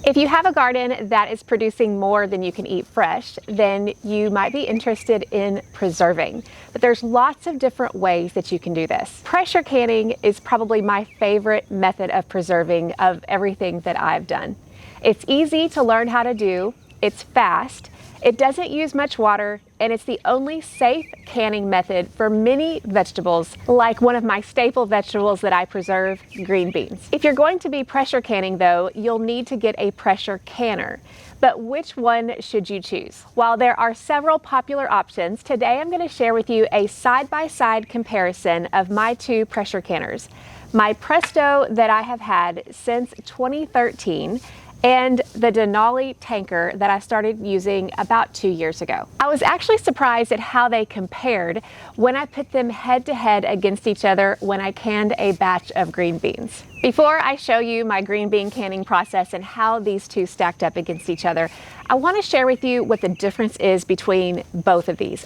If you have a garden that is producing more than you can eat fresh, then you might be interested in preserving. But there's lots of different ways that you can do this. Pressure canning is probably my favorite method of preserving of everything that I've done. It's easy to learn how to do, it's fast, it doesn't use much water, and it's the only safe canning method for many vegetables, like one of my staple vegetables that I preserve, green beans. If you're going to be pressure canning though, you'll need to get a pressure canner. But which one should you choose? While there are several popular options, today I'm going to share with you a side-by-side comparison of my two pressure canners. My Presto that I have had since 2013, and the Denali Tanker that I started using about 2 years ago. I was actually surprised at how they compared when I put them head to head against each other when I canned a batch of green beans. Before I show you my green bean canning process and how these two stacked up against each other, I want to share with you what the difference is between both of these.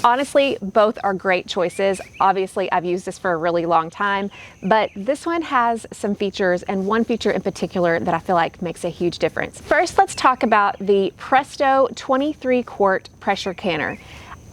Honestly, both are great choices. Obviously, I've used this for a really long time, but this one has some features, and one feature in particular that I feel like makes a huge difference. First, let's talk about the Presto 23-quart pressure canner.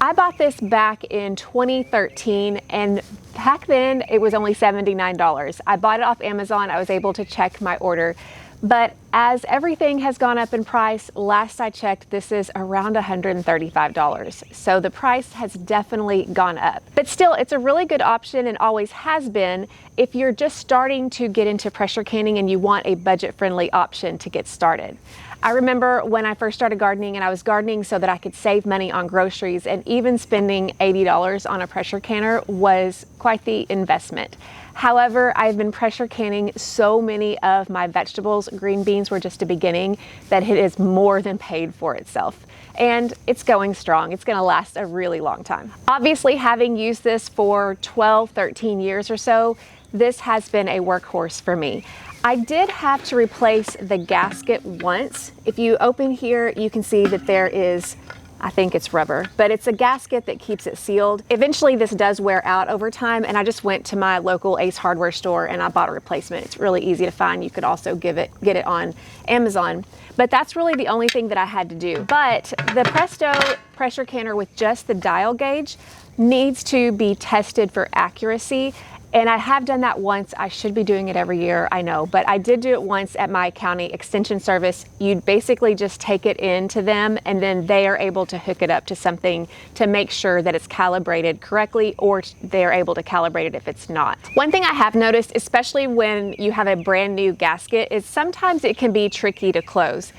I bought this back in 2013, and back then it was only $79. I bought it off Amazon. I was able to check my order. But as everything has gone up in price, last I checked, this is around $135. So the price has definitely gone up. But still, it's a really good option and always has been if you're just starting to get into pressure canning and you want a budget-friendly option to get started. I remember when I first started gardening, and I was gardening so that I could save money on groceries, and even spending $80 on a pressure canner was quite the investment. However, I've been pressure canning so many of my vegetables, green beans were just a beginning, that it is more than paid for itself. And it's going strong. It's gonna last a really long time. Obviously, having used this for 12, 13 years or so, this has been a workhorse for me. I did have to replace the gasket once. If you open here, you can see that there is, I think it's rubber, but it's a gasket that keeps it sealed. Eventually this does wear out over time, and I just went to my local Ace hardware store and I bought a replacement. It's really easy to find. You could also get it on Amazon. But that's really the only thing that I had to do. But the Presto pressure canner with just the dial gauge needs to be tested for accuracy. And I have done that once. I should be doing it every year, I know, but I did do it once at my county extension service. You'd basically just take it in to them, and then they are able to hook it up to something to make sure that it's calibrated correctly, or they're able to calibrate it if it's not. One thing I have noticed, especially when you have a brand new gasket, is sometimes it can be tricky to close.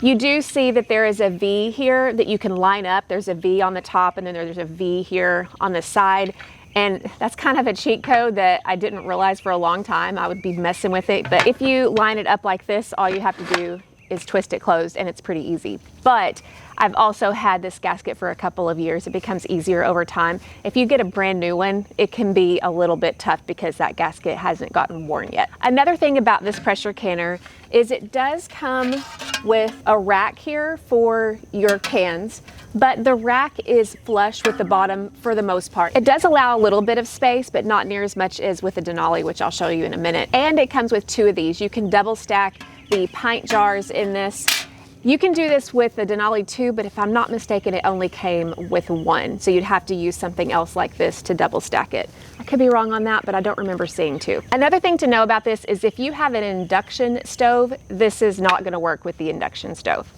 You do see that there is a V here that you can line up. There's a V on the top, and then there's a V here on the side. And that's kind of a cheat code that I didn't realize for a long time. I would be messing with it. But if you line it up like this, all you have to do is twist it closed, and it's pretty easy. But I've also had this gasket for a couple of years. It becomes easier over time. If you get a brand new one, it can be a little bit tough because that gasket hasn't gotten worn yet. Another thing about this pressure canner is it does come with a rack here for your cans, but the rack is flush with the bottom for the most part. It does allow a little bit of space, but not near as much as with the Denali, which I'll show you in a minute. And it comes with two of these. You can double stack the pint jars in this. You can do this with the Denali too, but if I'm not mistaken, it only came with one. So you'd have to use something else like this to double stack it. I could be wrong on that, but I don't remember seeing two. Another thing to know about this is if you have an induction stove, this is not gonna work with the induction stove.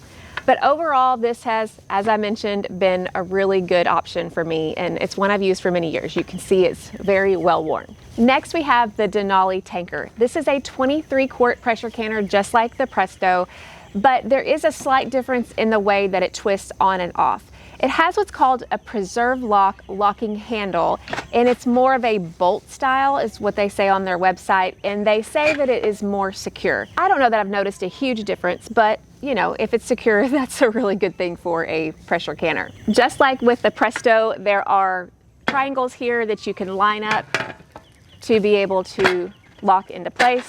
But overall, this has, as I mentioned, been a really good option for me, and it's one I've used for many years. You can see it's very well worn. Next, we have the Denali Tanker. This is a 23-quart pressure canner, just like the Presto, but there is a slight difference in the way that it twists on and off. It has what's called a preserve lock locking handle, and it's more of a bolt style is what they say on their website, and they say that it is more secure. I don't know that I've noticed a huge difference, but you know, if it's secure, that's a really good thing for a pressure canner. Just like with the Presto, there are triangles here that you can line up to be able to lock into place.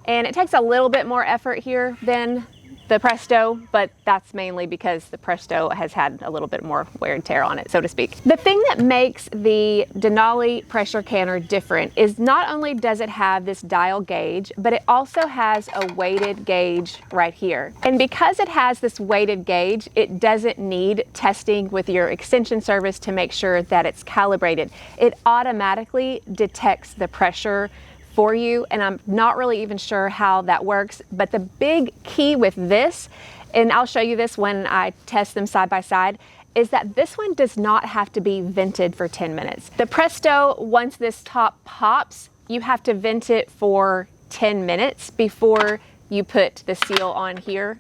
And it takes a little bit more effort here than the Presto, but that's mainly because the Presto has had a little bit more wear and tear on it, so to speak. The thing that makes the Denali pressure canner different is not only does it have this dial gauge, but it also has a weighted gauge right here. And because it has this weighted gauge, it doesn't need testing with your extension service to make sure that it's calibrated. It automatically detects the pressure for you, and I'm not really even sure how that works, but the big key with this, and I'll show you this when I test them side by side, is that this one does not have to be vented for 10 minutes. The Presto, once this top pops, you have to vent it for 10 minutes before you put the seal on here.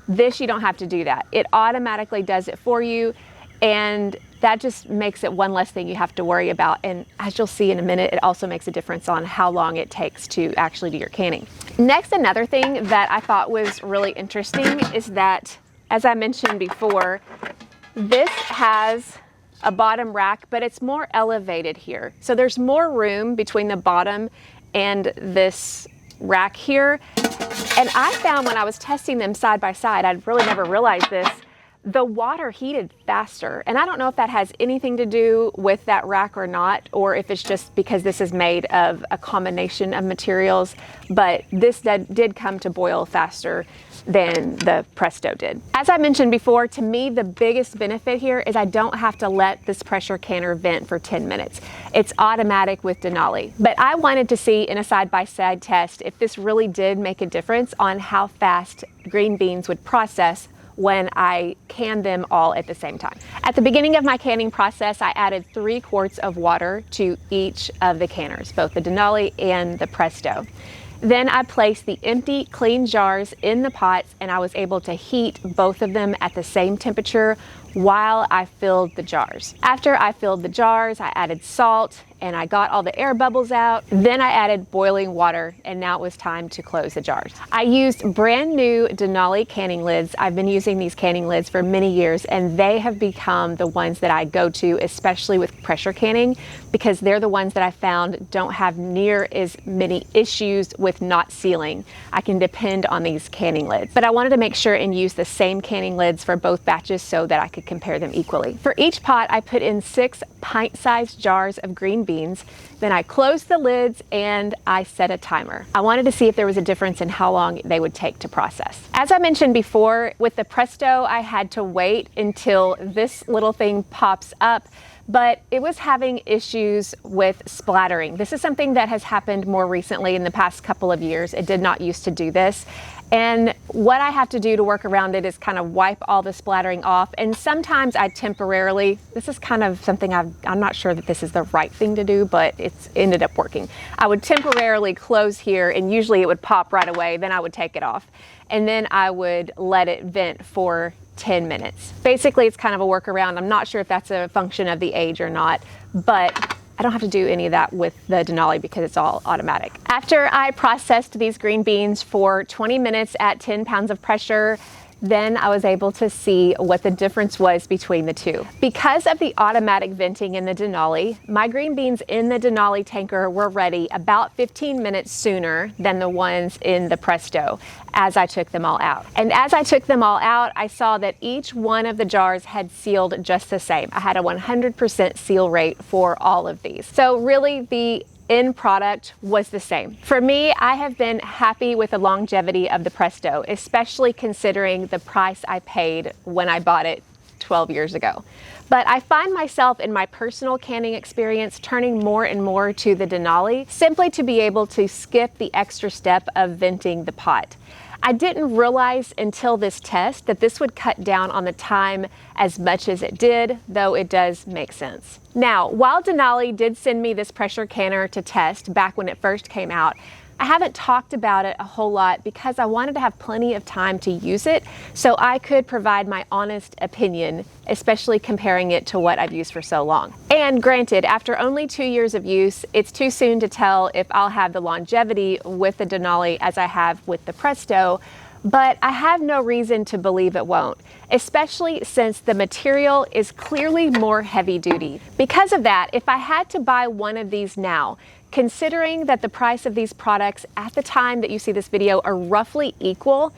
This, you don't have to do that. It automatically does it for you, and that just makes it one less thing you have to worry about. And as you'll see in a minute, it also makes a difference on how long it takes to actually do your canning. Next, another thing that I thought was really interesting is that, as I mentioned before, this has a bottom rack, but it's more elevated here. So there's more room between the bottom and this rack here. And I found when I was testing them side by side, I'd really never realized this, the water heated faster. And I don't know if that has anything to do with that rack or not, or if it's just because this is made of a combination of materials, but this did come to boil faster than the Presto did. As I mentioned before, to me, the biggest benefit here is I don't have to let this pressure canner vent for 10 minutes. It's automatic with Denali. But I wanted to see in a side-by-side test if this really did make a difference on how fast green beans would process when I can them all at the same time. At the beginning of my canning process, I added 3 quarts of water to each of the canners, both the Denali and the Presto. Then I placed the empty, clean jars in the pots, and I was able to heat both of them at the same temperature while I filled the jars. After I filled the jars, I added salt and I got all the air bubbles out. Then I added boiling water, and now it was time to close the jars. I used brand new Denali canning lids. I've been using these canning lids for many years, and they have become the ones that I go to, especially with pressure canning, because they're the ones that I found don't have near as many issues with not sealing. I can depend on these canning lids. But I wanted to make sure and use the same canning lids for both batches so that I could compare them equally. For each pot, I put in 6 pint-sized jars of green beans. Then I closed the lids and I set a timer. I wanted to see if there was a difference in how long they would take to process. As I mentioned before, with the Presto, I had to wait until this little thing pops up, but it was having issues with splattering. This is something that has happened more recently in the past couple of years. It did not used to do this. And what I have to do to work around it is kind of wipe all the splattering off. And sometimes I temporarily, this is kind of something I'm not sure that this is the right thing to do, but it's ended up working. I would temporarily close here, and usually it would pop right away. Then I would take it off. And then I would let it vent for 10 minutes. Basically, it's kind of a workaround. I'm not sure if that's a function of the age or not, but I don't have to do any of that with the Denali because it's all automatic. After I processed these green beans for 20 minutes at 10 pounds of pressure, then I was able to see what the difference was between the two. Because of the automatic venting in the Denali, my green beans in the Denali tanker were ready about 15 minutes sooner than the ones in the Presto as I took them all out. And as I took them all out, I saw that each one of the jars had sealed just the same. I had a 100% seal rate for all of these. So really the end product was the same. For me, I have been happy with the longevity of the Presto, especially considering the price I paid when I bought it 12 years ago. But I find myself in my personal canning experience turning more and more to the Denali, simply to be able to skip the extra step of venting the pot. I didn't realize until this test that this would cut down on the time as much as it did, though it does make sense. Now, while Denali did send me this pressure canner to test back when it first came out, I haven't talked about it a whole lot because I wanted to have plenty of time to use it so I could provide my honest opinion, especially comparing it to what I've used for so long. And granted, after only 2 years of use, it's too soon to tell if I'll have the longevity with the Denali as I have with the Presto, but I have no reason to believe it won't, especially since the material is clearly more heavy duty. Because of that, if I had to buy one of these now, considering that the price of these products at the time that you see this video are roughly equal,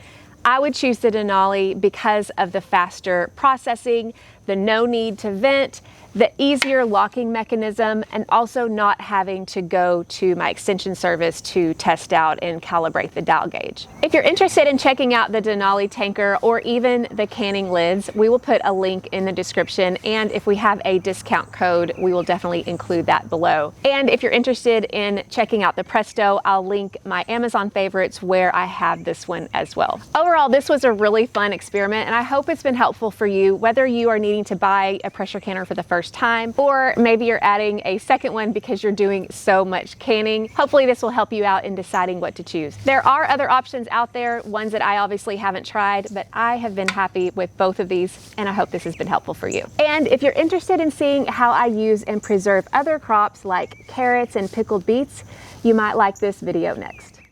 I would choose the Denali because of the faster processing, the no need to vent, the easier locking mechanism, and also not having to go to my extension service to test out and calibrate the dial gauge. If you're interested in checking out the Denali Tanker or even the canning lids, we will put a link in the description, and if we have a discount code, we will definitely include that below. And if you're interested in checking out the Presto, I'll link my Amazon favorites where I have this one as well. Overall, this was a really fun experiment, and I hope it's been helpful for you, whether you are needing to buy a pressure canner for the first time, or maybe you're adding a second one because you're doing so much canning. Hopefully this will help you out in deciding what to choose. There are other options out there, ones that I obviously haven't tried, but I have been happy with both of these, and I hope this has been helpful for you. And if you're interested in seeing how I use and preserve other crops like carrots and pickled beets, you might like this video next.